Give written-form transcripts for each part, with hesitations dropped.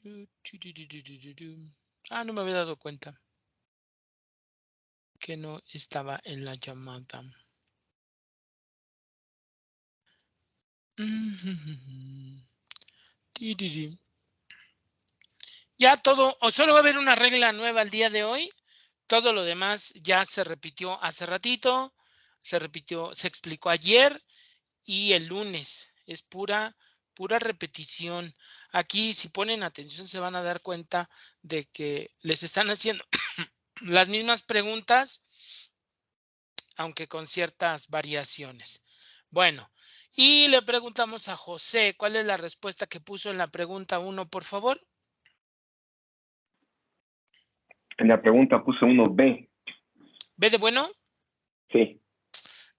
No me había dado cuenta que no estaba en la llamada. Ya todo, o solo va a haber una regla nueva el día de hoy. Todo lo demás ya se repitió hace ratito, se repitió, se explicó ayer y el lunes. Es pura repetición. Aquí, si ponen atención, se van a dar cuenta de que les están haciendo las mismas preguntas, aunque con ciertas variaciones. Bueno, y le preguntamos a José, ¿cuál es la respuesta que puso en la pregunta 1, por favor? En la pregunta puse 1B. ¿B de bueno? Sí.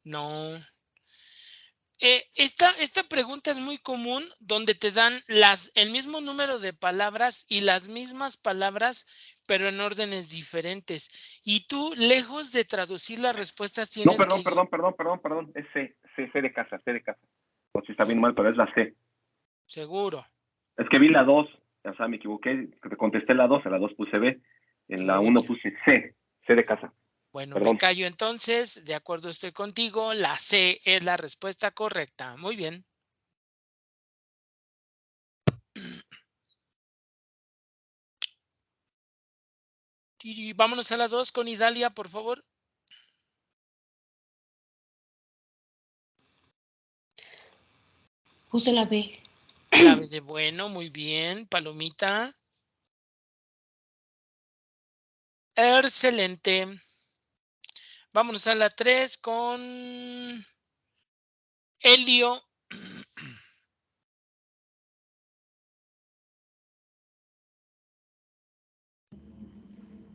No. Esta pregunta es muy común, donde te dan el mismo número de palabras y las mismas palabras, pero en órdenes diferentes. Y tú, lejos de traducir las respuestas, No, tienes que... perdón. Es C de casa. No sé si está bien mal, pero es la C. Seguro. Es que vi la 2, o sea, me equivoqué, te contesté la 2, en la 2 puse B, en la 1 puse C de casa. Bueno, Perdón. me callo entonces, de acuerdo estoy contigo, la C es la respuesta correcta. Muy bien. Y vámonos a la 2 con Idalia, por favor. Puse la B. La B de bueno, muy bien. Palomita. Excelente. Vámonos a la 3 con Elio.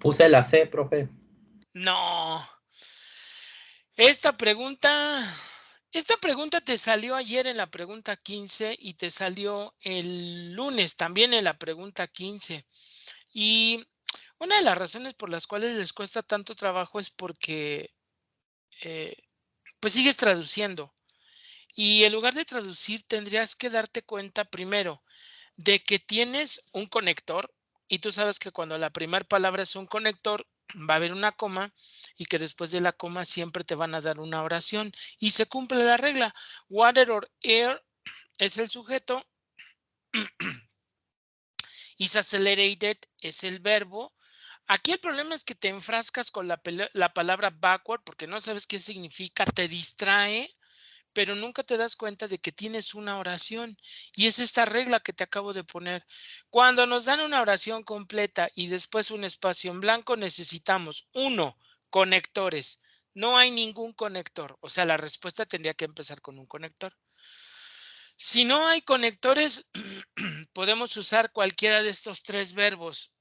Puse la C, profe. No. Esta pregunta te salió ayer en la pregunta 15 y te salió el lunes también en la pregunta 15. Y una de las razones por las cuales les cuesta tanto trabajo es porque pues sigues traduciendo. Y en lugar de traducir, tendrías que darte cuenta primero de que tienes un conector, y tú sabes que cuando la primera palabra es un conector, va a haber una coma, y que después de la coma siempre te van a dar una oración, y se cumple la regla. Water or air es el sujeto, is accelerated es el verbo. Aquí el problema es que te enfrascas con la palabra backward porque no sabes qué significa, te distrae, pero nunca te das cuenta de que tienes una oración. Y es esta regla que te acabo de poner. Cuando nos dan una oración completa y después un espacio en blanco, necesitamos 1, conectores. No hay ningún conector. O sea, la respuesta tendría que empezar con un conector. Si no hay conectores, podemos usar cualquiera de estos 3 verbos,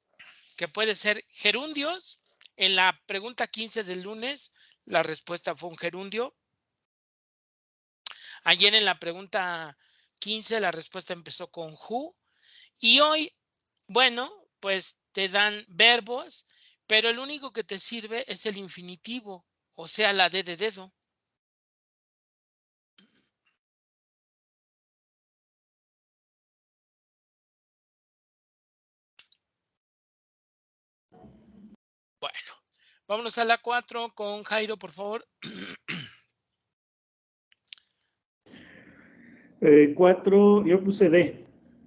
que puede ser gerundios. En la pregunta 15 del lunes, la respuesta fue un gerundio. Ayer en la pregunta 15 la respuesta empezó con who. Y hoy, bueno, pues te dan verbos, pero el único que te sirve es el infinitivo, o sea, la D de dedo. Bueno, vámonos a la 4 con Jairo, por favor. 4, yo puse D.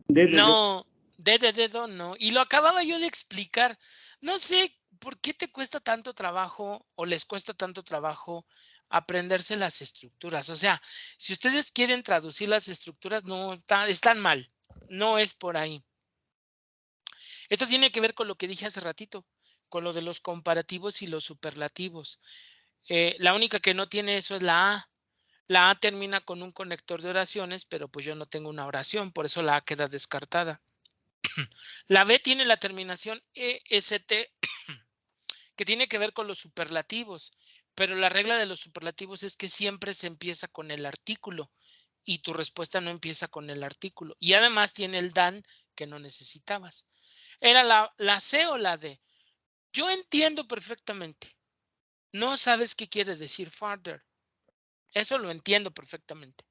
No, D de dedo no. Y lo acababa yo de explicar. No sé por qué te cuesta tanto trabajo o les cuesta tanto trabajo aprenderse las estructuras. O sea, si ustedes quieren traducir las estructuras, no están mal. No es por ahí. Esto tiene que ver con lo que dije hace ratito, con lo de los comparativos y los superlativos. La única que no tiene eso es la A. La A termina con un conector de oraciones, pero pues yo no tengo una oración, por eso la A queda descartada. La B tiene la terminación EST, que tiene que ver con los superlativos, pero la regla de los superlativos es que siempre se empieza con el artículo y tu respuesta no empieza con el artículo. Y además tiene el dan que no necesitabas. ¿Era la C o la D? Yo entiendo perfectamente. No sabes qué quiere decir further. Eso lo entiendo perfectamente.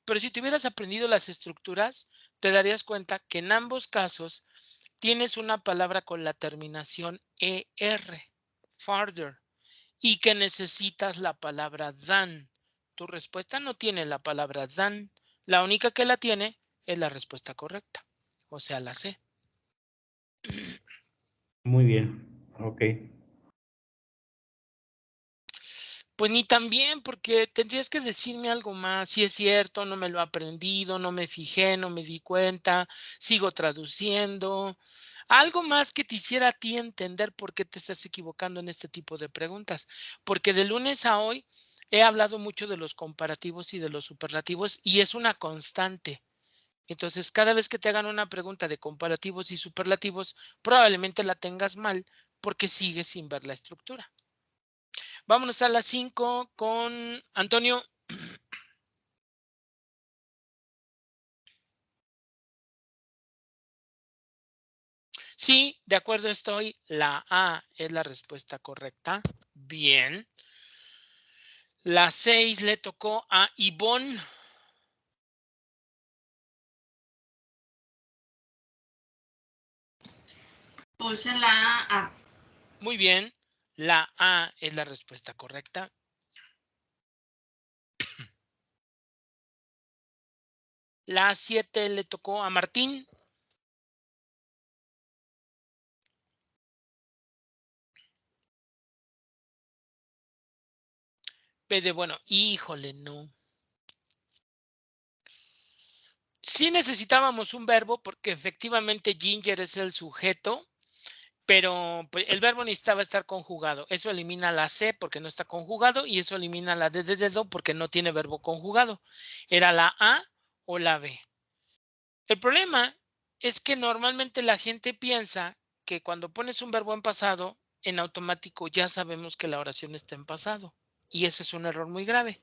Pero si te hubieras aprendido las estructuras, te darías cuenta que en ambos casos tienes una palabra con la terminación ER, farther, y que necesitas la palabra than. Tu respuesta no tiene la palabra than. La única que la tiene es la respuesta correcta, o sea, la C. Muy bien. Ok. Pues ni tan bien, porque tendrías que decirme algo más. Si es cierto, no me lo he aprendido, no me fijé, no me di cuenta, sigo traduciendo. Algo más que te hiciera a ti entender por qué te estás equivocando en este tipo de preguntas. Porque de lunes a hoy he hablado mucho de los comparativos y de los superlativos y es una constante. Entonces, cada vez que te hagan una pregunta de comparativos y superlativos, probablemente la tengas mal porque sigues sin ver la estructura. Vámonos a las 5 con Antonio. Sí, de acuerdo estoy. La A es la respuesta correcta. Bien. La 6 le tocó a Ivonne. Puse la A. Muy bien. La A es la respuesta correcta. La 7 le tocó a Martín. P de bueno, híjole, no. Sí necesitábamos un verbo porque efectivamente Ginger es el sujeto, pero el verbo necesitaba estar conjugado. Eso elimina la C porque no está conjugado y eso elimina la D de dedo porque no tiene verbo conjugado. Era la A o la B. El problema es que normalmente la gente piensa que cuando pones un verbo en pasado, en automático ya sabemos que la oración está en pasado. Y ese es un error muy grave.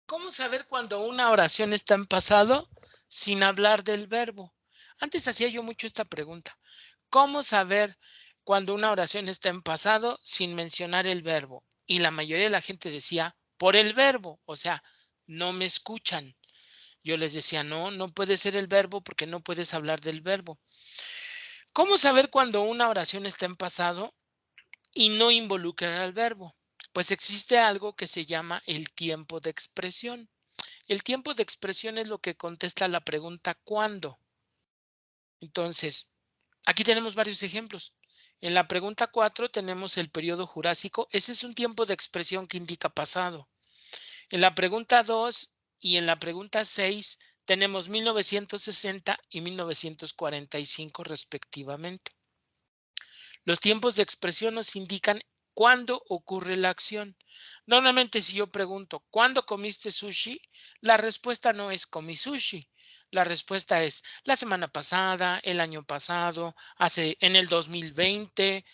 ¿Cómo saber cuando una oración está en pasado sin hablar del verbo? Antes hacía yo mucho esta pregunta. ¿Cómo saber cuando una oración está en pasado sin mencionar el verbo? Y la mayoría de la gente decía, por el verbo, o sea, no me escuchan. Yo les decía, no, no puede ser el verbo porque no puedes hablar del verbo. ¿Cómo saber cuando una oración está en pasado y no involucrar al verbo? Pues existe algo que se llama el tiempo de expresión. El tiempo de expresión es lo que contesta la pregunta ¿cuándo? Entonces, aquí tenemos varios ejemplos. En la pregunta 4 tenemos el periodo jurásico. Ese es un tiempo de expresión que indica pasado. En la pregunta 2 y en la pregunta 6 tenemos 1960 y 1945 respectivamente. Los tiempos de expresión nos indican cuándo ocurre la acción. Normalmente si yo pregunto, ¿cuándo comiste sushi? La respuesta no es comí sushi. La respuesta es la semana pasada, el año pasado, en el 2020,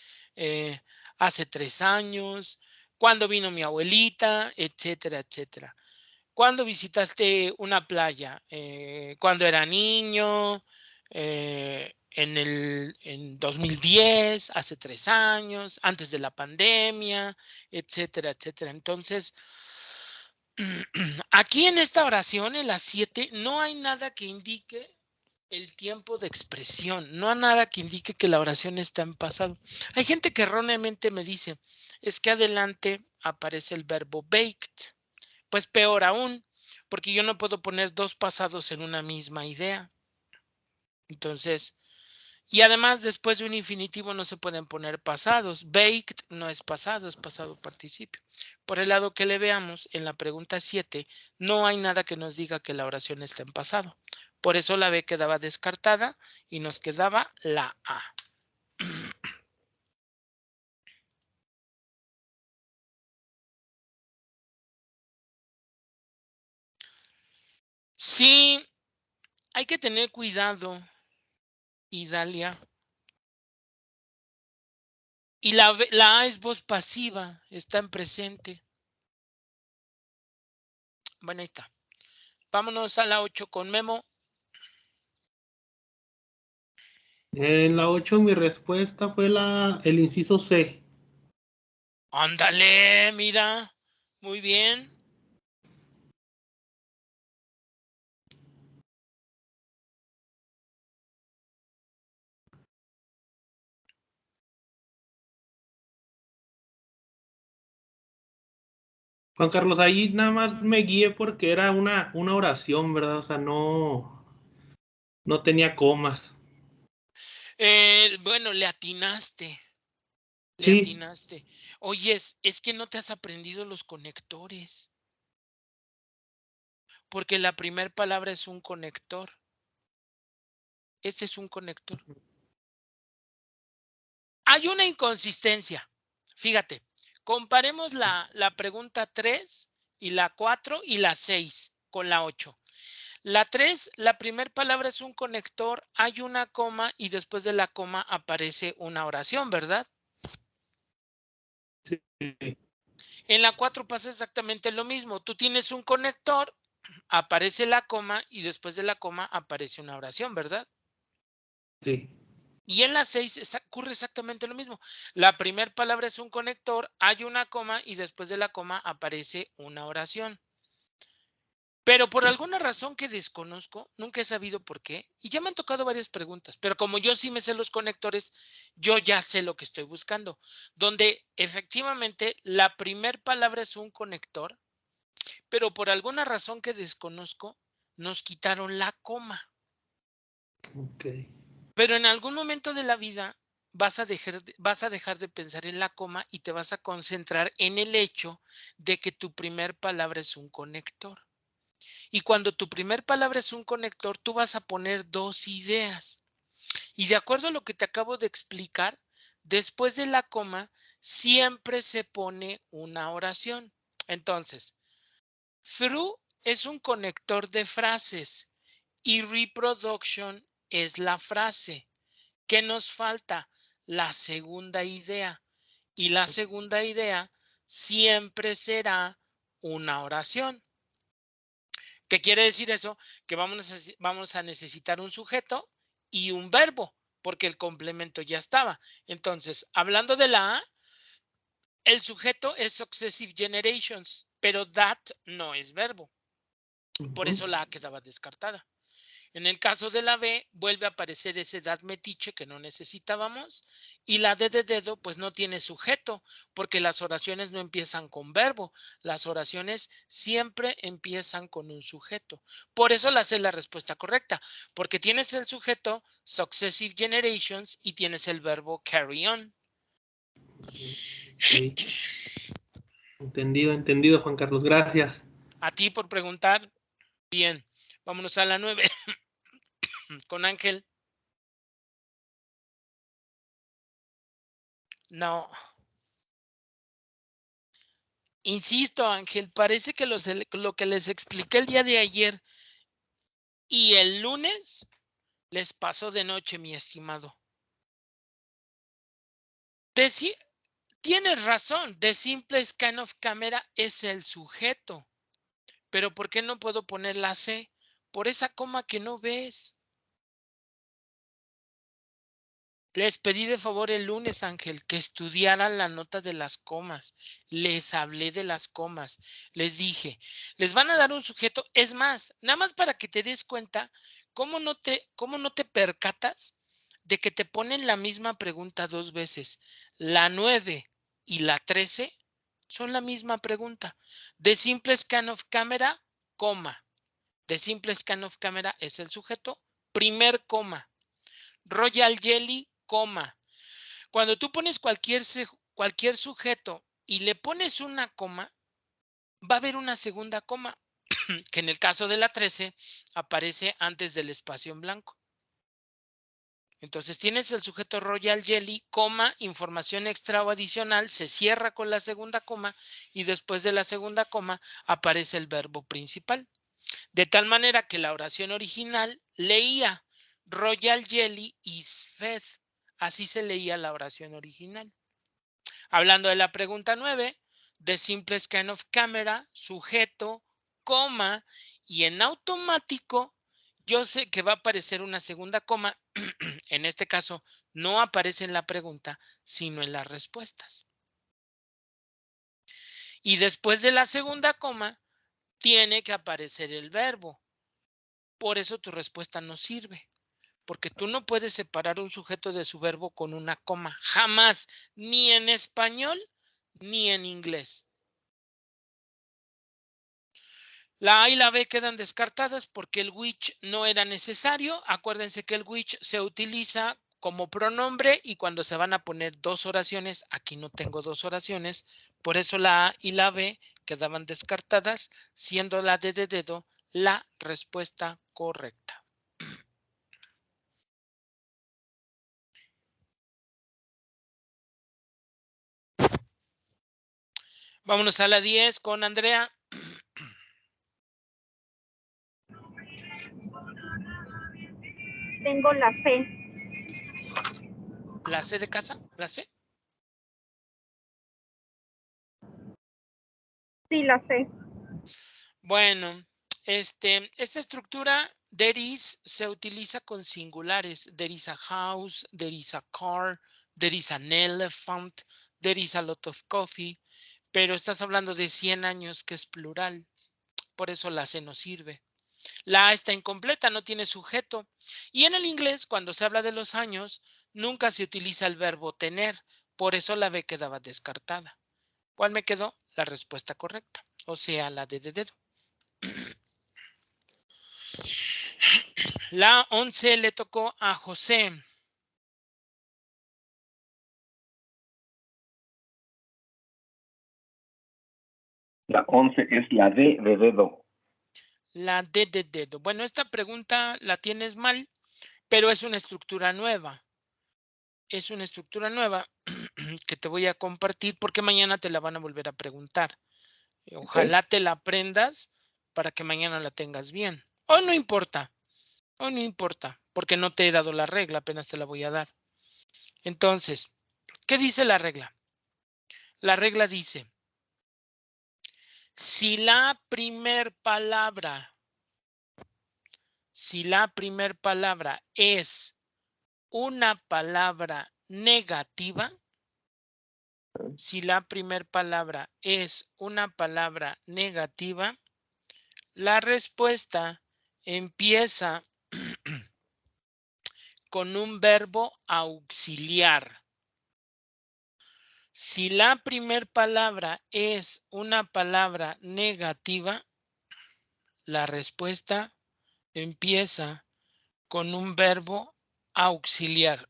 hace 3 años, cuando vino mi abuelita, etcétera, etcétera. ¿Cuándo visitaste una playa? Cuando era niño, en 2010, hace 3 años, antes de la pandemia, etcétera, etcétera. Entonces, aquí en esta oración, en la 7, no hay nada que indique el tiempo de expresión, no hay nada que indique que la oración está en pasado. Hay gente que erróneamente me dice, es que adelante aparece el verbo baked. Pues peor aún, porque yo no puedo poner dos pasados en una misma idea. Entonces, y además después de un infinitivo no se pueden poner pasados. Baked no es pasado participio. Por el lado que le veamos, en la pregunta 7, no hay nada que nos diga que la oración está en pasado. Por eso la B quedaba descartada y nos quedaba la A. Sí, hay que tener cuidado, Idalia. Y la A es voz pasiva, está en presente. Bueno, ahí está. Vámonos a la 8 con Memo. En la 8 mi respuesta fue el inciso C. Ándale, mira. Muy bien. Juan Carlos, ahí nada más me guié porque era una oración, ¿verdad? O sea, no tenía comas. Bueno, le atinaste. Le Sí, atinaste. Oye, es que no te has aprendido los conectores. Porque la primera palabra es un conector. Este es un conector. Hay una inconsistencia. Fíjate, comparemos la pregunta 3 y la 4 y la 6 con la 8. La 3, la primera palabra es un conector, hay una coma y después de la coma aparece una oración, ¿verdad? sí. En la 4 pasa exactamente lo mismo. Tú tienes un conector, aparece la coma y después de la coma aparece una oración, ¿verdad? Sí. Y en la 6 ocurre exactamente lo mismo. La primera palabra es un conector, hay una coma y después de la coma aparece una oración. Pero por alguna razón que desconozco, nunca he sabido por qué, y ya me han tocado varias preguntas, pero como yo sí me sé los conectores, yo ya sé lo que estoy buscando, donde efectivamente la primera palabra es un conector, pero por alguna razón que desconozco, nos quitaron la coma. Ok. Pero en algún momento de la vida vas a dejar de pensar en la coma y te vas a concentrar en el hecho de que tu primer palabra es un conector. Y cuando tu primer palabra es un conector, tú vas a poner dos ideas. Y de acuerdo a lo que te acabo de explicar, después de la coma siempre se pone una oración. Entonces, through es un conector de frases y reproduction es la frase. ¿Qué nos falta? La segunda idea. Y la segunda idea siempre será una oración. ¿Qué quiere decir eso? Que vamos a necesitar un sujeto y un verbo, porque el complemento ya estaba. Entonces, hablando de la A, el sujeto es successive generations, pero that no es verbo. Por eso la A quedaba descartada. En el caso de la B, vuelve a aparecer ese that metiche que no necesitábamos. Y la D de dedo, pues no tiene sujeto, porque las oraciones no empiezan con verbo. Las oraciones siempre empiezan con un sujeto. Por eso la C es la respuesta correcta, porque tienes el sujeto successive generations y tienes el verbo carry on. Okay. Entendido, Juan Carlos. Gracias. A ti por preguntar. Bien, vámonos a la 9 con Ángel. No. Insisto, Ángel, parece que lo que les expliqué el día de ayer y el lunes les pasó de noche, mi estimado. Tienes razón, the simplest kind of camera es el sujeto. Pero ¿por qué no puedo poner la C? Por esa coma que no ves. Les pedí de favor el lunes, Ángel, que estudiaran la nota de las comas. Les hablé de las comas. Les dije, les van a dar un sujeto. Es más, nada más para que te des cuenta cómo no te percatas de que te ponen la misma pregunta dos veces. La 9 y la 13 son la misma pregunta. The simple scan of camera, coma. The simple scan of camera es el sujeto. Primer coma. Royal Jelly, coma. Cuando tú pones cualquier sujeto y le pones una coma, va a haber una segunda coma, que en el caso de la 13 aparece antes del espacio en blanco. Entonces tienes el sujeto Royal Jelly, coma, información extra o adicional, se cierra con la segunda coma y después de la segunda coma aparece el verbo principal. De tal manera que la oración original leía Royal Jelly is fed. Así se leía la oración original. Hablando de la pregunta 9, the simplest kind of camera, sujeto, coma, y en automático yo sé que va a aparecer una segunda coma. En este caso, no aparece en la pregunta, sino en las respuestas. Y después de la segunda coma, tiene que aparecer el verbo. Por eso tu respuesta no sirve. Porque tú no puedes separar un sujeto de su verbo con una coma. Jamás. Ni en español, ni en inglés. La A y la B quedan descartadas porque el which no era necesario. Acuérdense que el which se utiliza como pronombre y cuando se van a poner dos oraciones, aquí no tengo dos oraciones, por eso la A y la B quedaban descartadas, siendo la D de dedo la respuesta correcta. Vámonos a la 10 con Andrea. Tengo la C. ¿La C de casa? ¿La C? Sí, la C. Bueno, esta estructura there is se utiliza con singulares. There is a house, there is a car, there is an elephant, there is a lot of coffee. Pero estás hablando de 100 años que es plural. Por eso la C no sirve. La A está incompleta, no tiene sujeto. Y en el inglés, cuando se habla de los años, nunca se utiliza el verbo tener. Por eso la B quedaba descartada. ¿Cuál me quedó? La respuesta correcta. O sea, la D de dedo. La 11 le tocó a José. La 11 es la D de dedo. La D de dedo. Bueno, esta pregunta la tienes mal, pero es una estructura nueva. Es una estructura nueva que te voy a compartir porque mañana te la van a volver a preguntar. Ojalá te la aprendas para que mañana la tengas bien. Hoy no importa. Hoy no importa porque no te he dado la regla, apenas te la voy a dar. Entonces, ¿qué dice la regla? La regla dice, si la primer palabra es una palabra negativa, si la primer palabra es una palabra negativa, la respuesta empieza con un verbo auxiliar. Si la primer palabra es una palabra negativa, la respuesta empieza con un verbo auxiliar.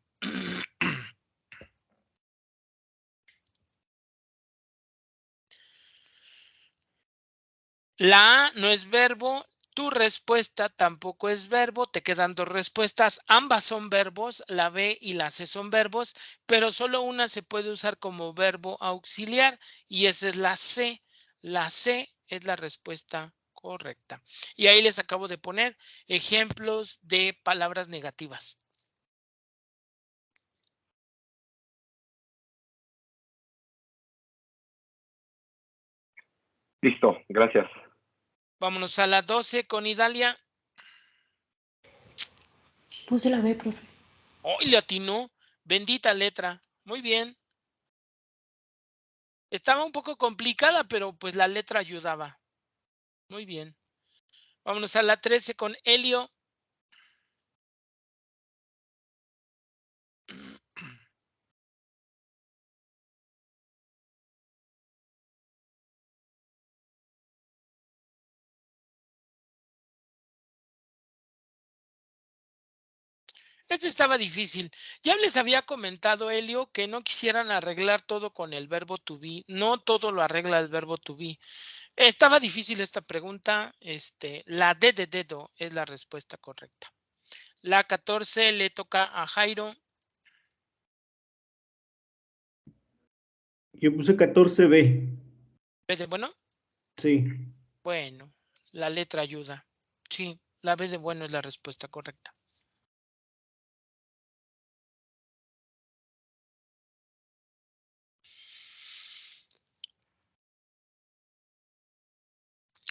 La A no es verbo, tu respuesta tampoco es verbo, te quedan dos respuestas, ambas son verbos, la B y la C son verbos, pero solo una se puede usar como verbo auxiliar y esa es la C. La C es la respuesta correcta. Y ahí les acabo de poner ejemplos de palabras negativas. Listo, gracias. Vámonos a la 12 con Idalia. Puse la B, profe. ¡Ay, le atinó! Bendita letra. Muy bien. Estaba un poco complicada, pero pues la letra ayudaba. Muy bien. Vámonos a la 13 con Helio. Este estaba difícil. Ya les había comentado, Helio, que no quisieran arreglar todo con el verbo to be. No todo lo arregla el verbo to be. Estaba difícil esta pregunta. La D de dedo es la respuesta correcta. La 14 le toca a Jairo. Yo puse 14B. ¿B de bueno? Sí. Bueno, la letra ayuda. Sí, la B de bueno es la respuesta correcta.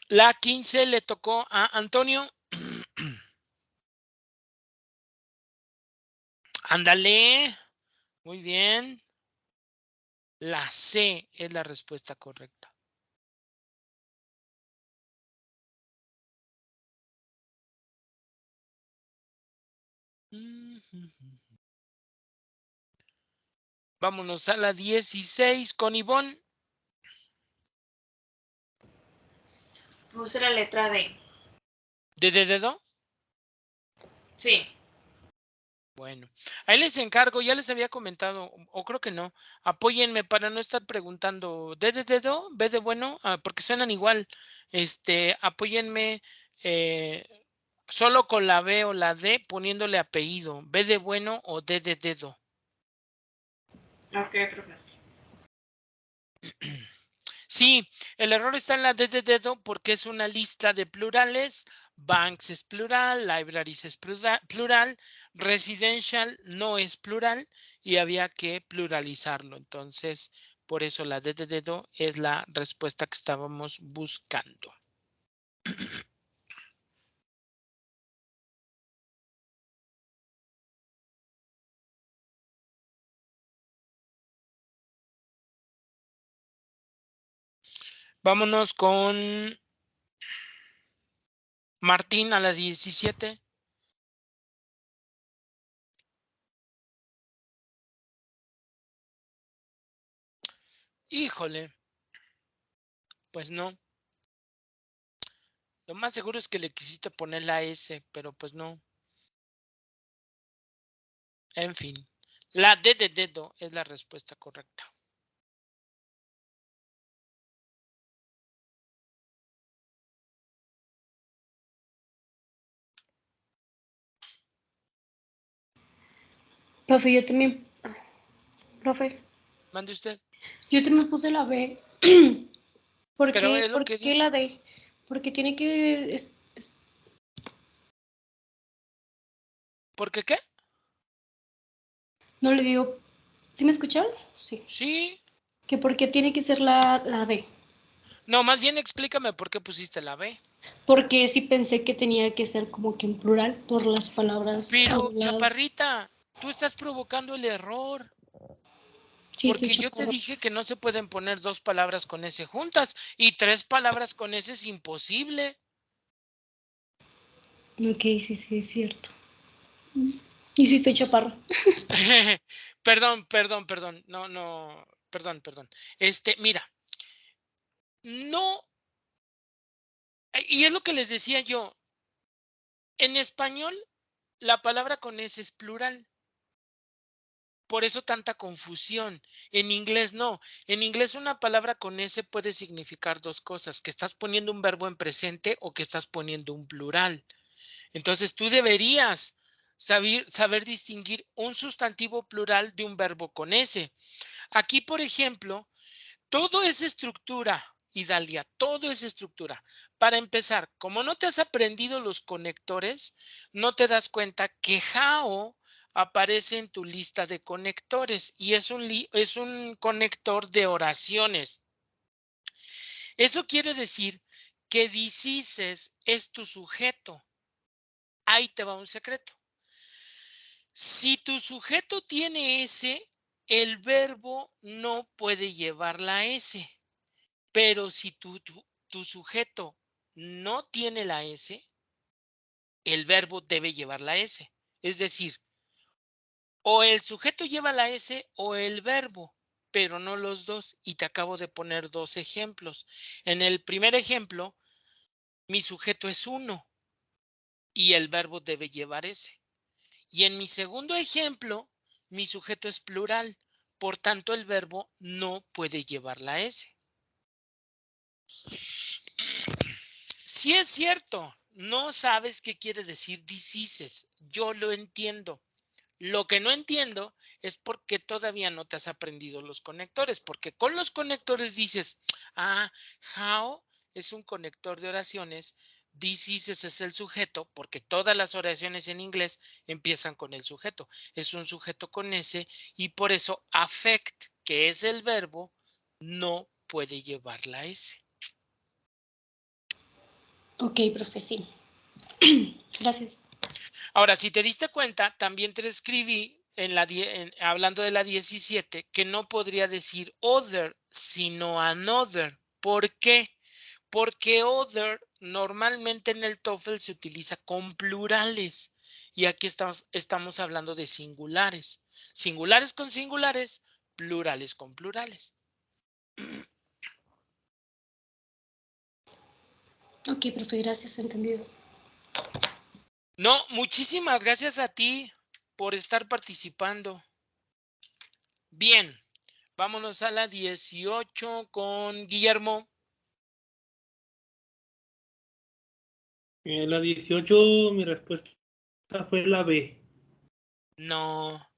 La 15 le tocó a Antonio. Ándale. Muy bien. La C es la respuesta correcta. Vámonos a la 16 con Ivonne. Puse la letra D. ¿De dedo? Sí. Bueno, ahí les encargo, ya les había comentado, o creo que no. Apóyenme para no estar preguntando ¿D de dedo? ¿B de bueno? Porque suenan igual. Apóyenme solo con la B o la D poniéndole apellido. ¿B de bueno o D de dedo? Ok, profesor. Sí, el error está en la D de dedo porque es una lista de plurales. Banks es plural, libraries es plural, residential no es plural y había que pluralizarlo. Entonces, por eso la D de dedo es la respuesta que estábamos buscando. Vámonos con Martín a la 17. Híjole, pues no. Lo más seguro es que le quisiste poner la S, pero pues no. En fin, la D de dedo es la respuesta correcta. Profe, yo también. Profe, Mande usted. yo también puse la B. Pero es lo ¿Por que qué di. la D? Porque tiene que. ¿Por qué qué? No le digo. ¿Sí me escuchan? Sí. Sí. Que por qué tiene que ser la D. No, más bien explícame por qué pusiste la B. Porque sí pensé que tenía que ser como que en plural por las palabras Pero, habladas. chaparrita, tú estás provocando el error. Sí, estoy Porque yo te chaparra. dije que no se pueden poner dos palabras con S juntas y tres palabras con S es imposible. Ok, sí, sí, es cierto. Y sí estoy chaparra. Perdón. No, perdón. Mira, no, y es lo que les decía yo. En español, la palabra con S es plural. Por eso tanta confusión. En inglés no. En inglés una palabra con S puede significar dos cosas, que estás poniendo un verbo en presente o que estás poniendo un plural. Entonces tú deberías saber distinguir un sustantivo plural de un verbo con S. Aquí, por ejemplo, todo es estructura, Idalia, todo es estructura. Para empezar, como no te has aprendido los conectores, no te das cuenta que Jao aparece en tu lista de conectores y es un conector de oraciones. Eso quiere decir que dices es tu sujeto. Ahí te va un secreto. Si tu sujeto tiene S, el verbo no puede llevar la S. Pero si tu sujeto no tiene la S, el verbo debe llevar la S. Es decir, o el sujeto lleva la S o el verbo, pero no los dos. Y te acabo de poner dos ejemplos. En el primer ejemplo, mi sujeto es uno y el verbo debe llevar S. Y en mi segundo ejemplo, mi sujeto es plural. Por tanto, el verbo no puede llevar la S. Sí es cierto, no sabes qué quiere decir diseases. Yo lo entiendo. Lo que no entiendo es por qué todavía no te has aprendido los conectores, porque con los conectores dices, how es un conector de oraciones, diseases es el sujeto, porque todas las oraciones en inglés empiezan con el sujeto. Es un sujeto con S y por eso affect, que es el verbo, no puede llevar la S. Ok, profe, sí. Gracias. Ahora, si te diste cuenta, también te escribí hablando de la 17 que no podría decir other, sino another. ¿Por qué? Porque other normalmente en el TOEFL se utiliza con plurales y aquí estamos hablando de singulares. Singulares con singulares, plurales con plurales. Ok, profe, gracias, entendido. No, muchísimas gracias a ti por estar participando. Bien, vámonos a la 18 con Guillermo. En la 18, mi respuesta fue la B. No.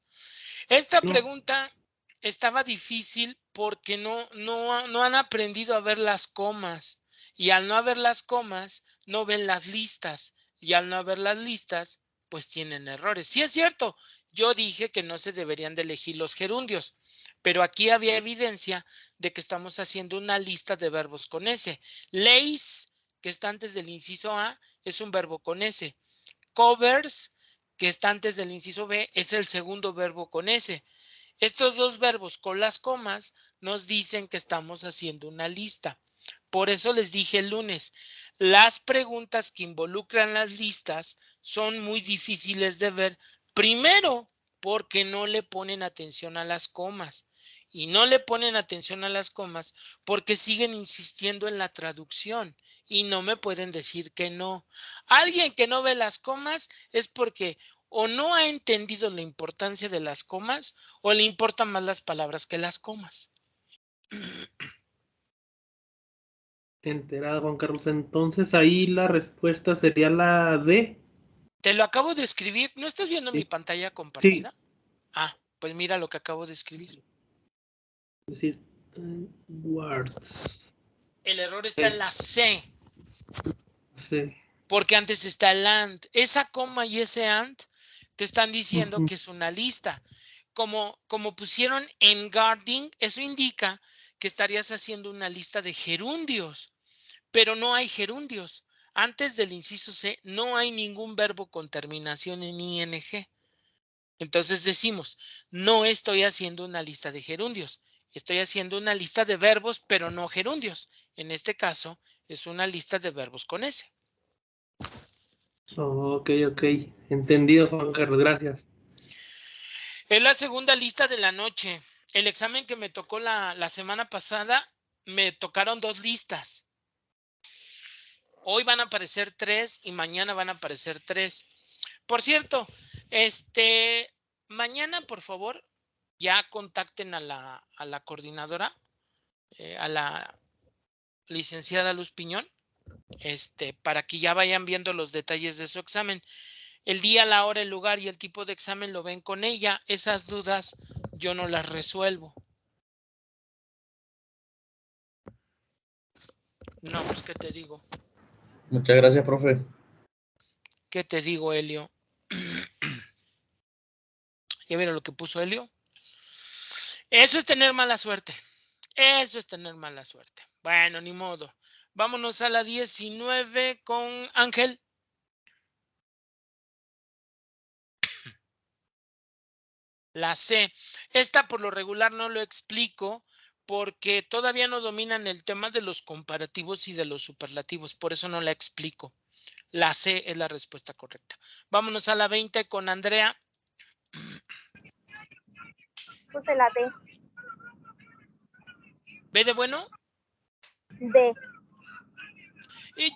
Esta No. pregunta estaba difícil porque no han aprendido a ver las comas. Y al no haber las comas, no ven las listas. Y al no haber las listas, pues tienen errores. Sí es cierto, yo dije que no se deberían de elegir los gerundios, pero aquí había evidencia de que estamos haciendo una lista de verbos con S. Leis, que está antes del inciso A, es un verbo con S. Covers, que está antes del inciso B, es el segundo verbo con S. Estos dos verbos con las comas nos dicen que estamos haciendo una lista. Por eso les dije el lunes, las preguntas que involucran las listas son muy difíciles de ver. Primero, porque no le ponen atención a las comas. Y no le ponen atención a las comas porque siguen insistiendo en la traducción y no me pueden decir que no. Alguien que no ve las comas es porque o no ha entendido la importancia de las comas o le importan más las palabras que las comas. Enterado, Juan Carlos. Entonces ahí la respuesta sería la D. Te lo acabo de escribir. ¿No estás viendo mi Sí. pantalla Sí. compartida? Ah, pues mira lo que acabo de escribir. Es decir, words. El error está en la C, Sí. porque antes está el and. Esa coma y ese and te están diciendo que es una lista. Como pusieron en guarding, eso indica que estarías haciendo una lista de gerundios, pero no hay gerundios. Antes del inciso C no hay ningún verbo con terminación en ing. Entonces decimos, no estoy haciendo una lista de gerundios, estoy haciendo una lista de verbos, pero no gerundios. En este caso, es una lista de verbos con S. Ok. Entendido, Juan Carlos. Gracias. Es la segunda lista de la noche. El examen que me tocó la semana pasada, me tocaron 2 listas. Hoy van a aparecer 3 y mañana van a aparecer 3. Por cierto, mañana, por favor, ya contacten a la coordinadora, a la licenciada Luz Piñón, para que ya vayan viendo los detalles de su examen. El día, la hora, el lugar y el tipo de examen lo ven con ella. Esas dudas yo no las resuelvo. No, pues, ¿qué te digo? Muchas gracias, profe. ¿Qué te digo, Helio? ¿Ya vieron lo que puso Helio? Eso es tener mala suerte. Eso es tener mala suerte. Bueno, ni modo. Vámonos a la 19 con Ángel. La C. Esta por lo regular no lo explico porque todavía no dominan el tema de los comparativos y de los superlativos. Por eso no la explico. La C es la respuesta correcta. Vámonos a la 20 con Andrea. Puse la D. ¿B de bueno? D.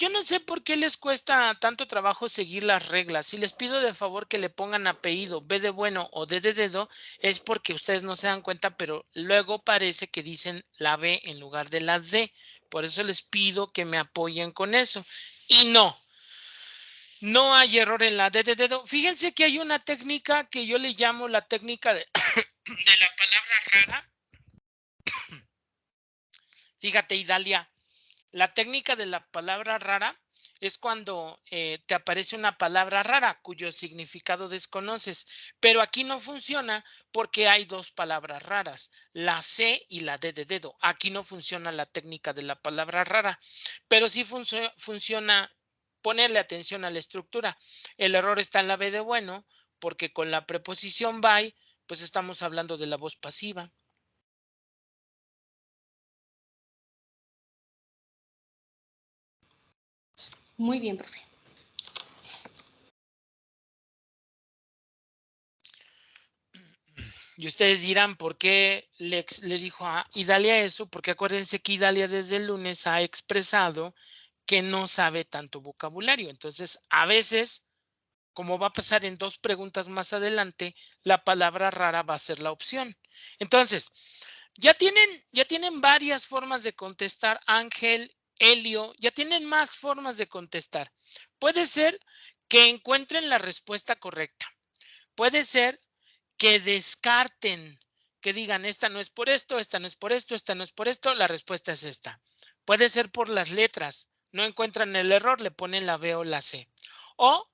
Yo no sé por qué les cuesta tanto trabajo seguir las reglas. Si les pido de favor que le pongan apellido B de bueno o D de dedo, es porque ustedes no se dan cuenta, pero luego parece que dicen la B en lugar de la D. Por eso les pido que me apoyen con eso. Y no hay error en la D de dedo. Fíjense que hay una técnica que yo le llamo la técnica de la palabra rara. Fíjate, Idalia. La técnica de la palabra rara es cuando te aparece una palabra rara cuyo significado desconoces, pero aquí no funciona porque hay 2 palabras raras, la C y la D de dedo. Aquí no funciona la técnica de la palabra rara, pero sí funciona ponerle atención a la estructura. El error está en la B de bueno porque con la preposición by, pues estamos hablando de la voz pasiva. Muy bien, profe. Y ustedes dirán, ¿por qué le dijo a Idalia eso? Porque acuérdense que Idalia desde el lunes ha expresado que no sabe tanto vocabulario. Entonces, a veces, como va a pasar en 2 preguntas más adelante, la palabra rara va a ser la opción. Entonces, ya tienen varias formas de contestar, Ángel, Helio, ya tienen más formas de contestar. Puede ser que encuentren la respuesta correcta. Puede ser que descarten, que digan, esta no es por esto, esta no es por esto, esta no es por esto, la respuesta es esta. Puede ser por las letras, no encuentran el error, le ponen la B o la C. O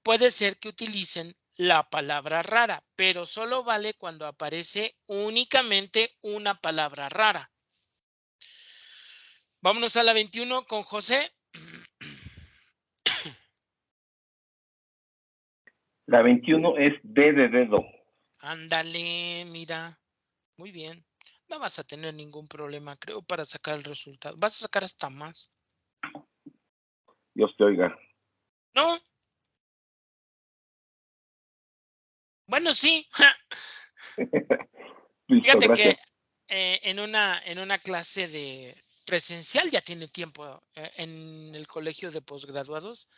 puede ser que utilicen la palabra rara, pero solo vale cuando aparece únicamente una palabra rara. Vámonos a la 21 con José. La 21 es D de dedo. Ándale, mira. Muy bien. No vas a tener ningún problema, creo, para sacar el resultado. Vas a sacar hasta más. Dios te oiga. ¿No? Bueno, sí. Listo, Fíjate gracias. que en una clase de presencial, ya tiene tiempo, en el colegio de posgraduados,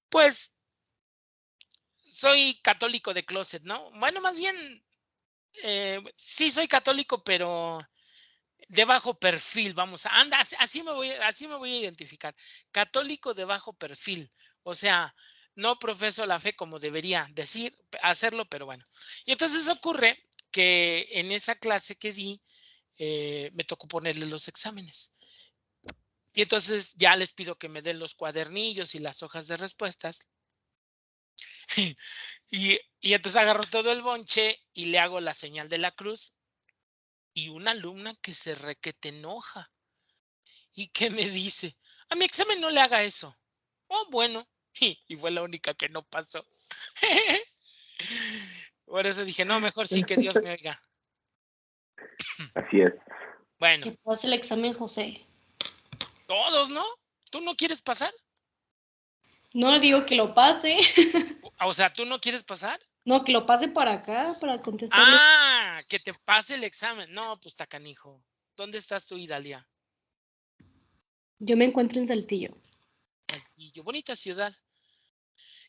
pues soy católico de closet, ¿no? Bueno, más bien, sí soy católico, pero de bajo perfil, vamos, anda, así me voy a identificar. Católico de bajo perfil, o sea, no profeso la fe como debería hacerlo, pero bueno. Y entonces ocurre que en esa clase que di, me tocó ponerle los exámenes. Y entonces ya les pido que me den los cuadernillos y las hojas de respuestas. Y entonces agarro todo el bonche y le hago la señal de la cruz. Y una alumna que se requete enoja y que me dice, a mi examen no le haga eso. Oh, bueno. Y fue la única que no pasó. Por eso dije, no, mejor sí que Dios me oiga. Así es. Bueno, Que pase el examen, José. todos, ¿no? ¿Tú no quieres pasar? No le digo que lo pase. O sea, ¿tú no quieres pasar? No, que lo pase para acá, para contestarle. Ah, que te pase el examen. No, pues está canijo. ¿Dónde estás tú, Idalia? Yo me encuentro en Saltillo. Saltillo, bonita ciudad.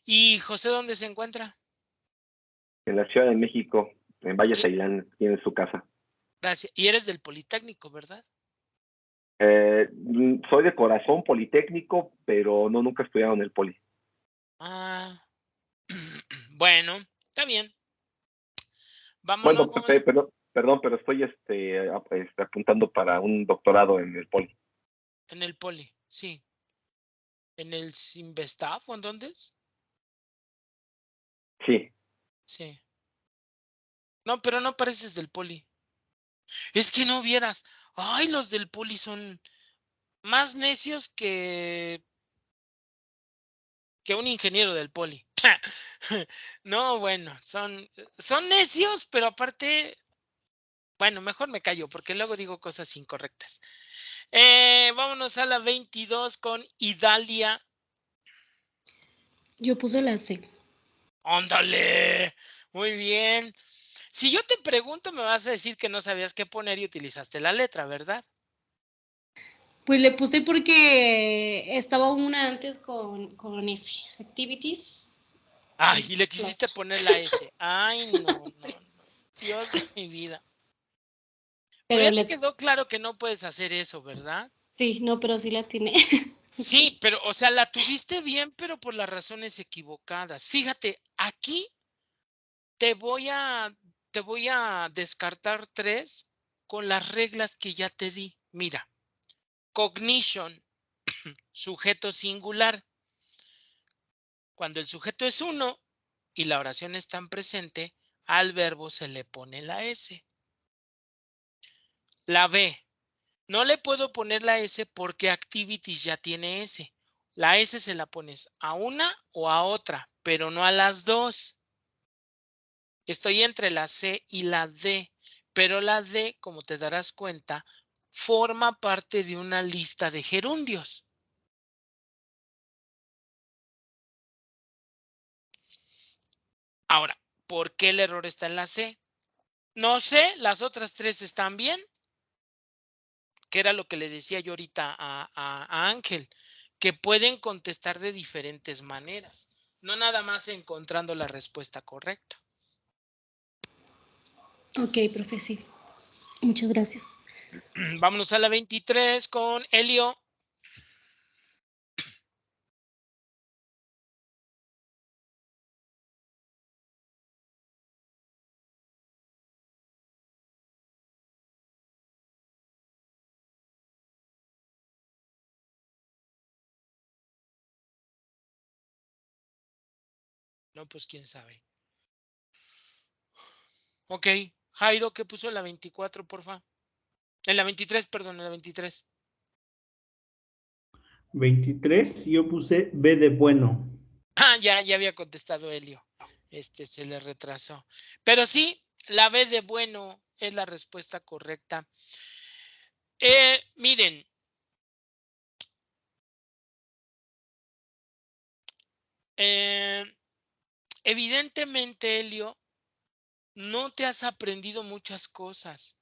¿Y José dónde se encuentra? En la Ciudad de México, en Valle Y- Ceilán, tiene su casa. Gracias. Y eres del Politécnico, ¿verdad? Soy de corazón politécnico, pero no, nunca he estudiado en el poli. Ah, bueno, está bien. Bueno, Vámonos perdón, pero estoy apuntando para un doctorado en el poli. en el Poli, sí. ¿En el Sinvestaf o en dónde es? Sí. Sí. No, pero no pareces del Poli. Es que no vieras. Ay, los del Poli son más necios que un ingeniero del Poli. No, bueno, son necios, pero aparte, bueno, mejor me callo porque luego digo cosas incorrectas. Vámonos a la 22 con Idalia. Yo puse la C. ¡Ándale! Muy bien. Si yo te pregunto, me vas a decir que no sabías qué poner y utilizaste la letra, ¿verdad? Pues le puse porque estaba una antes con S. Activities. Ay, y le quisiste poner la S. Ay, no, Sí. no, no. Dios de mi vida. Pero Pero ya te quedó claro que no puedes hacer eso, ¿verdad? sí, no, pero sí la tiene. Sí, pero, o sea, la tuviste bien, pero por las razones equivocadas. Fíjate, aquí te voy a descartar 3 con las reglas que ya te di. Mira, cognition, sujeto singular. Cuando el sujeto es uno y la oración está en presente, al verbo se le pone la S. La B, no le puedo poner la S porque activities ya tiene S. La S se la pones a una o a otra, pero no a las dos. Estoy entre la C y la D, pero la D, como te darás cuenta, forma parte de una lista de gerundios. Ahora, ¿por qué el error está en la C? No sé, las otras 3 están bien. que era lo que le decía yo ahorita a Ángel, que pueden contestar de diferentes maneras, no nada más encontrando la respuesta correcta. Ok, profe, sí. Muchas gracias. Vámonos a la 23 con Elio. No, pues quién sabe. Ok, Jairo, ¿qué puso en la 24, porfa? En la 23, perdón, en la 23. 23, yo puse B de bueno. Ah, ya había contestado Elio. Se le retrasó. Pero sí, la B de bueno es la respuesta correcta. Miren. Evidentemente, Elio, no te has aprendido muchas cosas.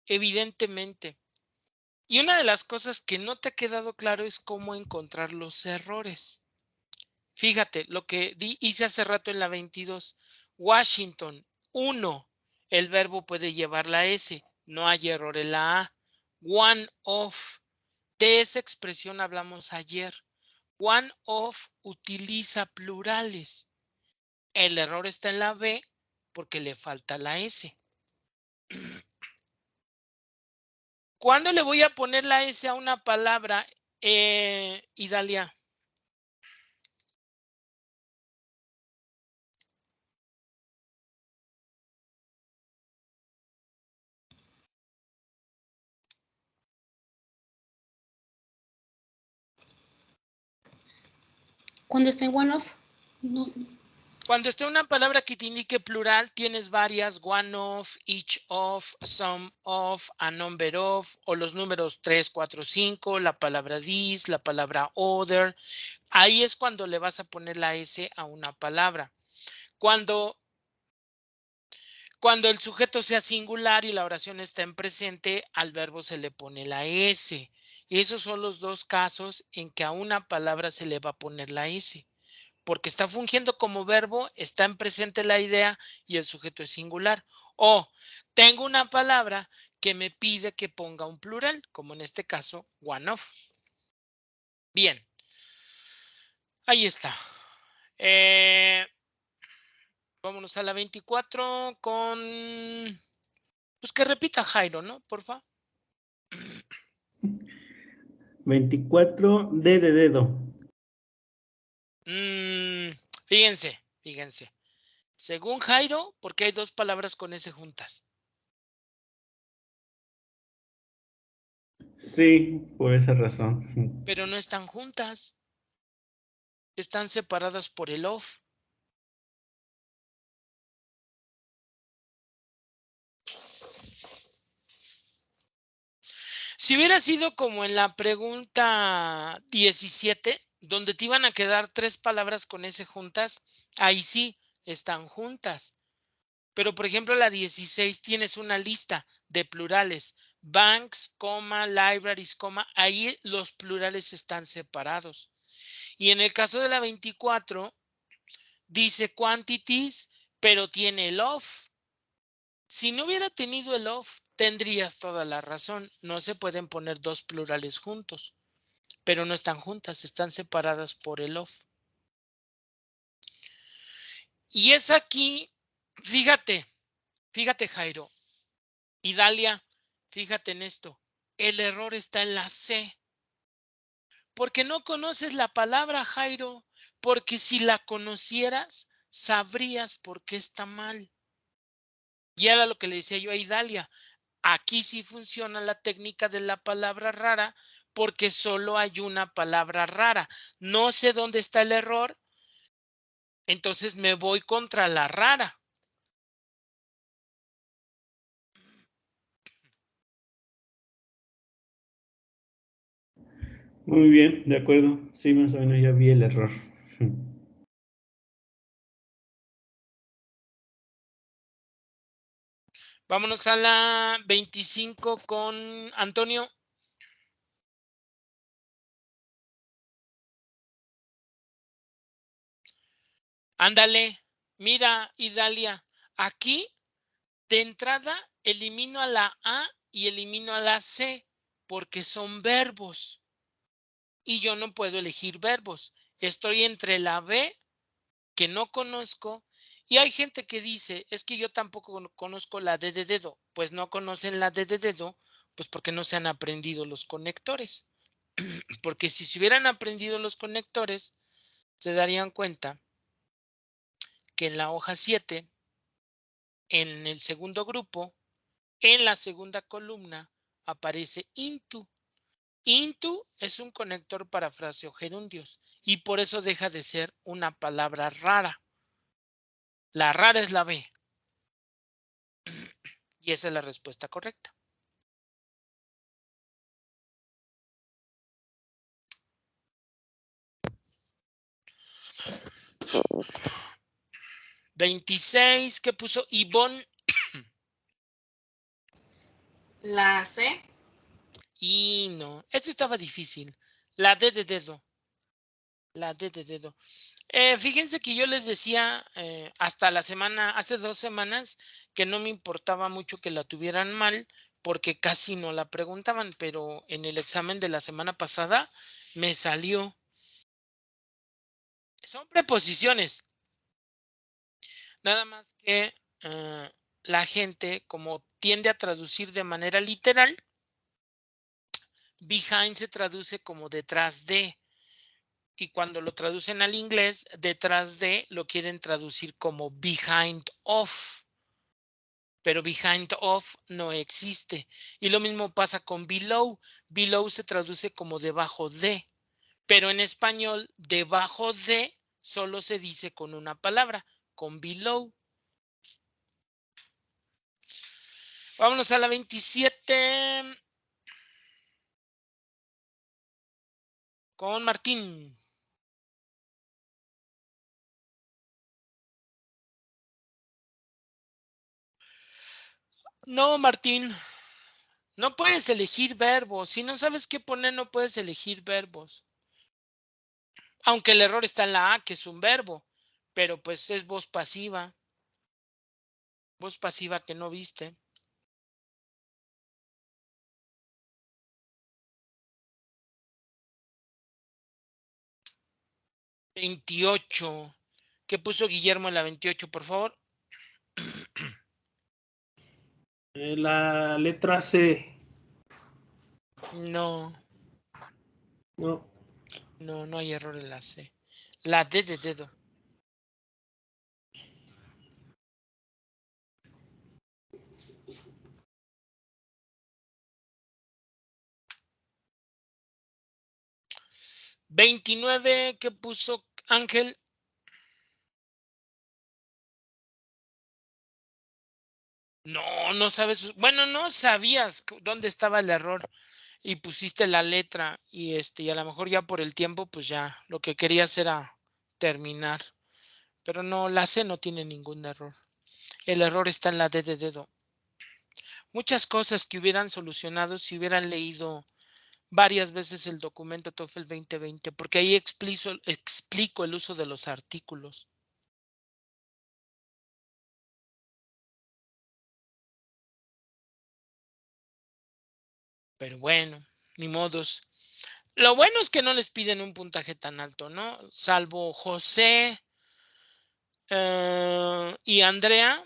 Evidentemente. Y una de las cosas que no te ha quedado claro es cómo encontrar los errores. Fíjate, lo que hice hace rato en la 22. Washington, 1. El verbo puede llevar la S. No hay error en la A. One of. De esa expresión hablamos ayer. One of utiliza plurales. El error está en la B porque le falta la S. ¿Cuándo le voy a poner la S a una palabra, Idalia? Cuando está en one off, no. Cuando esté una palabra que te indique plural, tienes varias, one of, each of, some of, a number of, o los números 3, 4, 5, la palabra this, la palabra other. Ahí es cuando le vas a poner la S a una palabra. Cuando el sujeto sea singular y la oración está en presente, al verbo se le pone la S. Esos son los dos casos en que a una palabra se le va a poner la S. Porque está fungiendo como verbo, está en presente la idea y el sujeto es singular. O tengo una palabra que me pide que ponga un plural, como en este caso, one of. Bien. Ahí está. Vámonos a la 24 con... Pues que repita Jairo, ¿no? Porfa. 24, D de dedo. Fíjense. Según Jairo, porque hay dos palabras con S juntas. Sí, por esa razón. Pero no están juntas. Están separadas por el of. Si hubiera sido como en la pregunta 17, donde te iban a quedar tres palabras con S juntas, ahí sí están juntas. Pero, por ejemplo, la 16 tienes una lista de plurales. Banks, libraries, ahí los plurales están separados. Y en el caso de la 24, dice quantities, pero tiene el of. Si no hubiera tenido el of, tendrías toda la razón. No se pueden poner dos plurales juntos, pero no están juntas, están separadas por el of. Y es aquí, fíjate Jairo, y Dalia, fíjate en esto, el error está en la C. Porque no conoces la palabra, Jairo, porque si la conocieras, sabrías por qué está mal. Y era lo que le decía yo a Idalia. Aquí sí funciona la técnica de la palabra rara porque solo hay una palabra rara. No sé dónde está el error, entonces me voy contra la rara. Muy bien, de acuerdo. Sí, más o menos ya vi el error. Vámonos a la 25 con Antonio. Ándale, mira, Idalia, aquí de entrada elimino a la A y elimino a la C porque son verbos y yo no puedo elegir verbos. Estoy entre la B, que no conozco, y hay gente que dice, es que yo tampoco conozco la D de dedo. Pues no conocen la D de dedo, pues porque no se han aprendido los conectores. Porque si se hubieran aprendido los conectores, se darían cuenta que en la hoja 7, en el segundo grupo, en la segunda columna, aparece into. Into es un conector para fraseogerundios y por eso deja de ser una palabra rara. La rara es la B. Y esa es la respuesta correcta. ¿26? ¿Qué puso Ivonne? La C. Y no, esto estaba difícil. La D de dedo. La D de dedo. Fíjense que yo les decía hasta la semana, hace 2 semanas, que no me importaba mucho que la tuvieran mal porque casi no la preguntaban, pero en el examen de la semana pasada me salió. Son preposiciones. Nada más que la gente, como tiende a traducir de manera literal, behind se traduce como detrás de. Y cuando lo traducen al inglés, detrás de lo quieren traducir como behind of. Pero behind of no existe. Y lo mismo pasa con below. Below se traduce como debajo de. Pero en español, debajo de solo se dice con una palabra, con below. Vámonos a la 27. Con Martín. No, Martín. No puedes elegir verbos. Si no sabes qué poner, no puedes elegir verbos. Aunque el error está en la A, que es un verbo. Pero pues es voz pasiva. Voz pasiva que no viste. 28. ¿Qué puso Guillermo en la 28, por favor? La letra C. No. No. No, no hay error en la C. La D de dedo. ¿29? ¿Qué puso Ángel? No, no sabes. Bueno, no sabías dónde estaba el error y pusiste la letra y a lo mejor ya por el tiempo, pues ya lo que querías era terminar. Pero no, la C no tiene ningún error. El error está en la D de dedo. Muchas cosas que hubieran solucionado si hubieran leído varias veces el documento TOEFL 2020, porque ahí explico el uso de los artículos. Pero bueno, ni modos. Lo bueno es que no les piden un puntaje tan alto, ¿no? Salvo José y Andrea,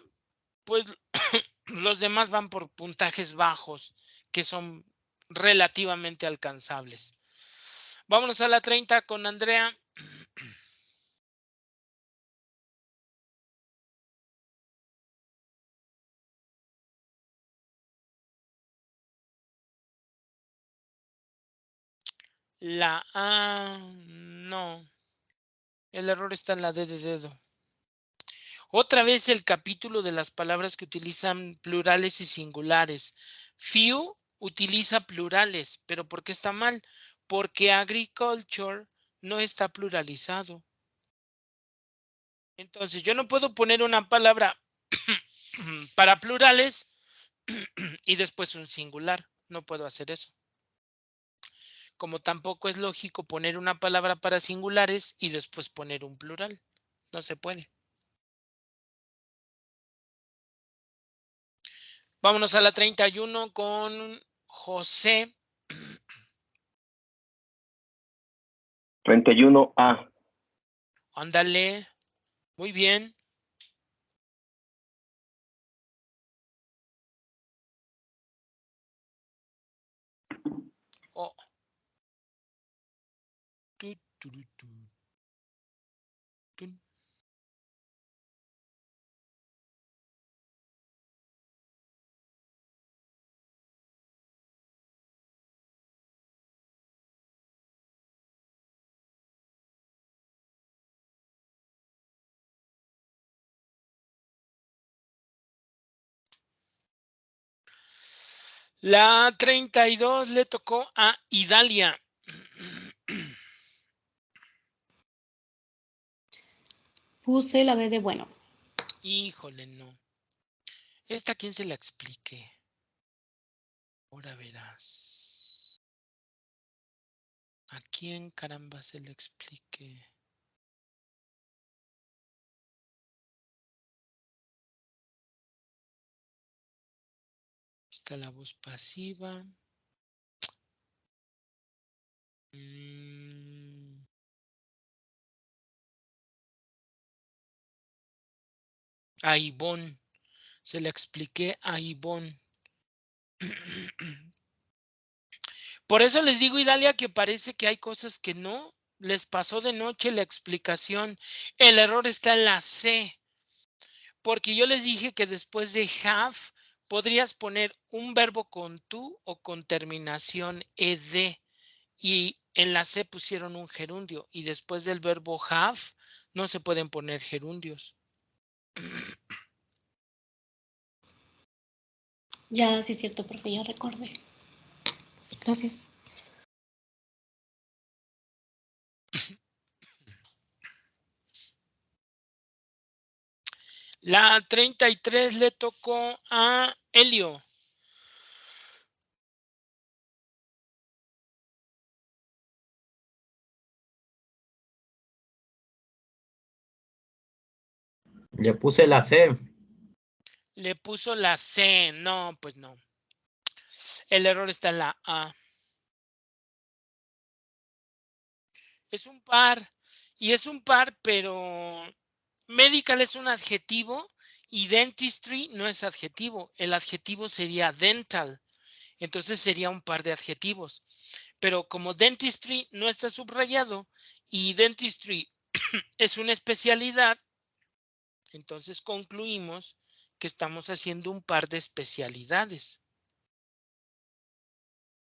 pues los demás van por puntajes bajos, que son relativamente alcanzables. Vámonos a la 30 con Andrea. La A, no. El error está en la D de dedo. Otra vez el capítulo de las palabras que utilizan plurales y singulares. Few utiliza plurales, pero ¿por qué está mal? Porque agriculture no está pluralizado. Entonces, yo no puedo poner una palabra para plurales y después un singular. No puedo hacer eso. Como tampoco es lógico poner una palabra para singulares y después poner un plural. No se puede. Vámonos a la 31 con José. 31A. Ándale. Muy bien. Oh. Tu, tu, tu, tu. Tun. La 32 le tocó a Idalia. Puse la B de bueno. Híjole, no. ¿Esta quién se la explique? Ahora verás. ¿A quién caramba se le explique? Está la voz pasiva. A Ivonne. Se la expliqué a Ivonne. Por eso les digo, Idalia, que parece que hay cosas que no. Les pasó de noche la explicación. El error está en la C. Porque yo les dije que después de have podrías poner un verbo con tú o con terminación ed. Y en la C pusieron un gerundio. Y después del verbo have no se pueden poner gerundios. Ya, sí es cierto, profe, ya recordé. Gracias. La 33 le tocó a Helio. Le puse la C. Le puso la C. No, pues no. El error está en la A. Es un par. Y es un par, pero medical es un adjetivo y dentistry no es adjetivo. El adjetivo sería dental. Entonces sería un par de adjetivos. Pero como dentistry no está subrayado y dentistry es una especialidad, entonces concluimos que estamos haciendo un par de especialidades.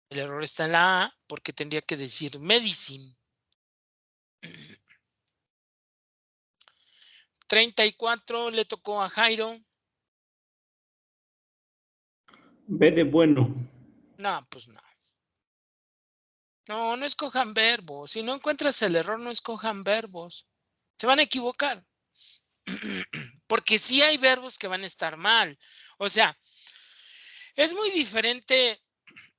El error está en la A porque tendría que decir medicine. 34 le tocó a Jairo. B de bueno. No, pues no. No, no escojan verbos. Si no encuentras el error, no escojan verbos. Se van a equivocar. Porque sí hay verbos que van a estar mal. O sea, es muy diferente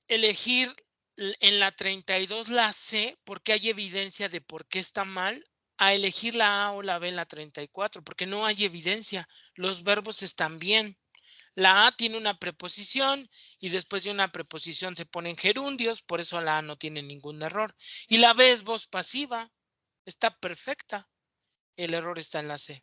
elegir en la 32 la C porque hay evidencia de por qué está mal a elegir la A o la B en la 34 porque no hay evidencia. Los verbos están bien. La A tiene una preposición y después de una preposición se ponen gerundios, por eso la A no tiene ningún error. Y la B es voz pasiva, está perfecta. El error está en la C.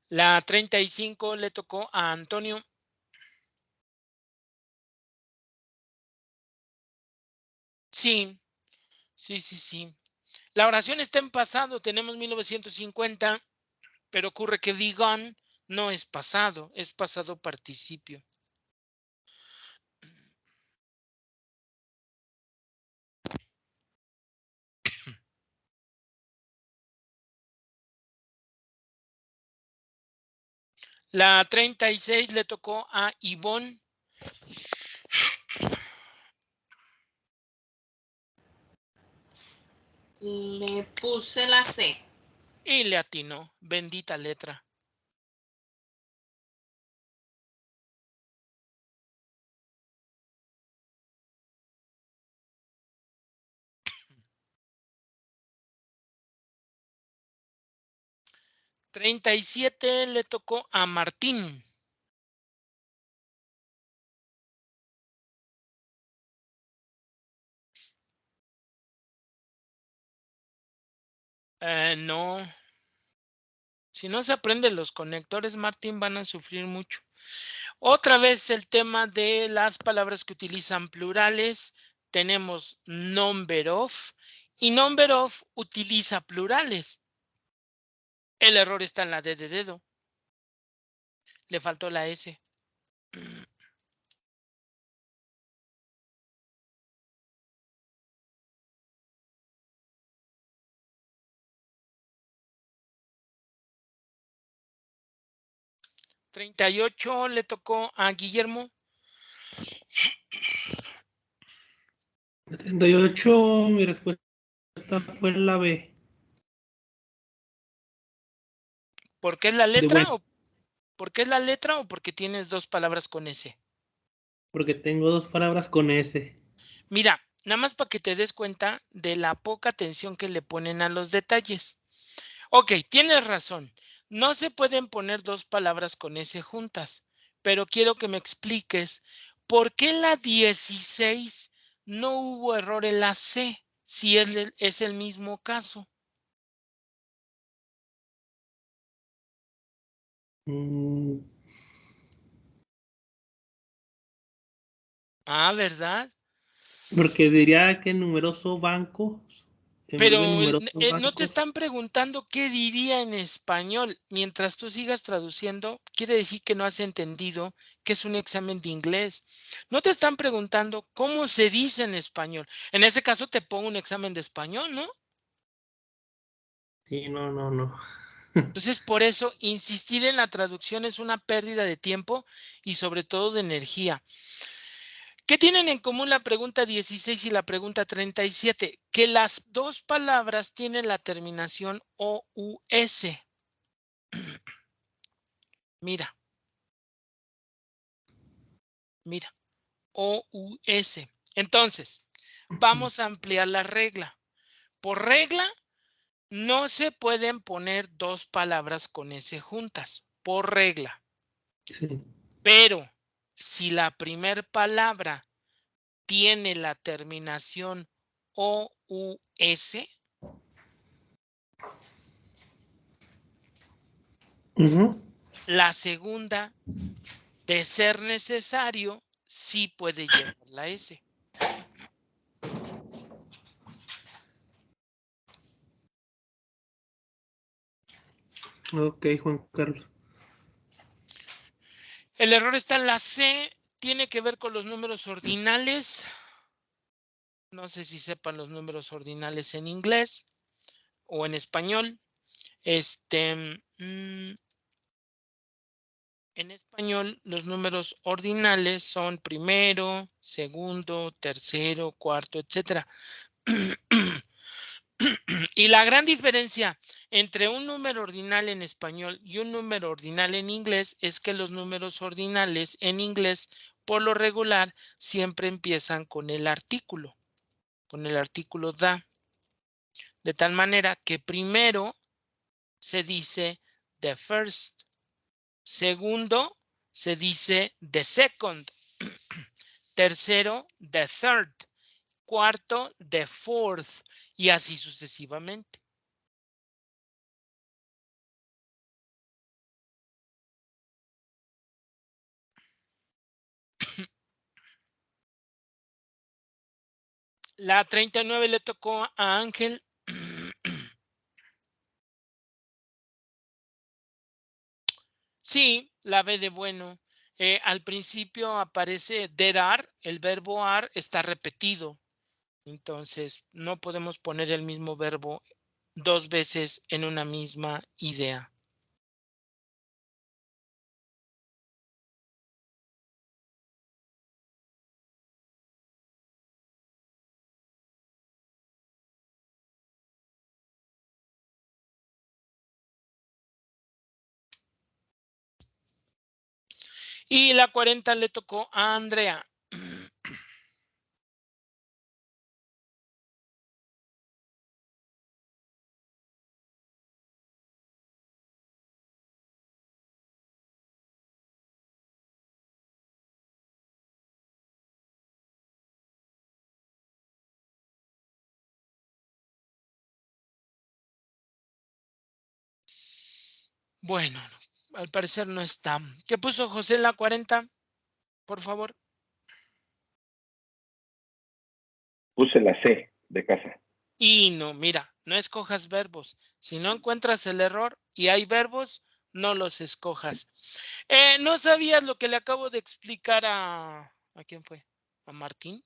La 35 le tocó a Antonio. Sí, sí, sí, sí. La oración está en pasado, tenemos 1950, pero ocurre que begun no es pasado, es pasado participio. La 36 le tocó a Ivonne. Le puse la C. Y le atinó, bendita letra. 37 le tocó a Martín. No. Si no se aprenden los conectores, Martín, van a sufrir mucho. Otra vez el tema de las palabras que utilizan plurales. Tenemos number of y number of utiliza plurales. El error está en la D de dedo. Le faltó la S. ¿38 le tocó a Guillermo? 38, mi respuesta fue la B. ¿Por qué es la De letra? bueno, ¿Por qué es la letra o porque tienes dos palabras con S? porque tengo dos palabras con S. Mira, nada más para que te des cuenta de la poca atención que le ponen a los detalles. Ok, tienes razón. No se pueden poner dos palabras con S juntas, pero quiero que me expliques por qué en la 16 no hubo error en la C, si es el mismo caso. Ah, ¿verdad? Porque diría que numeroso bancos, en vez de Pero numerosos no te bancos. están preguntando qué diría en español. Mientras tú sigas traduciendo, quiere decir que no has entendido que es un examen de inglés. No te están preguntando cómo se dice en español. En ese caso te pongo un examen de español, ¿no? Sí, no. Entonces, por eso, insistir en la traducción es una pérdida de tiempo y sobre todo de energía. ¿Qué tienen en común la pregunta 16 y la pregunta 37? Que las dos palabras tienen la terminación OUS. Mira, mira, OUS. Entonces, vamos a ampliar la regla. Por regla, no se pueden poner dos palabras con S juntas, por regla. Sí. Pero si la primer palabra tiene la terminación OUS, la segunda, de ser necesario, sí puede llevar la S. Ok, Juan Carlos. El error está en la C, tiene que ver con los números ordinales. No sé si sepan los números ordinales en inglés o en español. En español, los números ordinales son primero, segundo, tercero, cuarto, etc. Y la gran diferencia entre un número ordinal en español y un número ordinal en inglés es que los números ordinales en inglés, por lo regular, siempre empiezan con el artículo da. De tal manera que primero se dice the first. Segundo, se dice the second. Tercero, the third. Cuarto, the fourth. Y así sucesivamente. La 39 le tocó a Ángel. Sí, la B de bueno. Al principio aparece there are, el verbo are está repetido. Entonces, no podemos poner el mismo verbo dos veces en una misma idea. Y la 40 le tocó a Andrea. Bueno, al parecer no está. ¿Qué puso José en la 40? Por favor. Puse la C de casa. Y no, mira, no escojas verbos. Si no encuentras el error y hay verbos, no los escojas. ¿No sabías lo que le acabo de explicar a quién fue? ¿A Martín?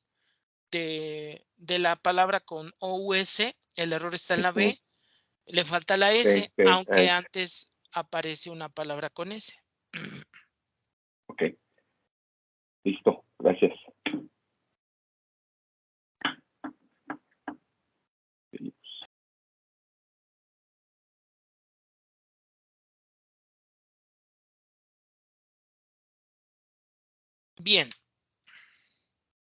De la palabra con OUS, el error está en la B, le falta la S, Sí, aunque antes aparece una palabra con S. Ok. Listo, gracias. Bien,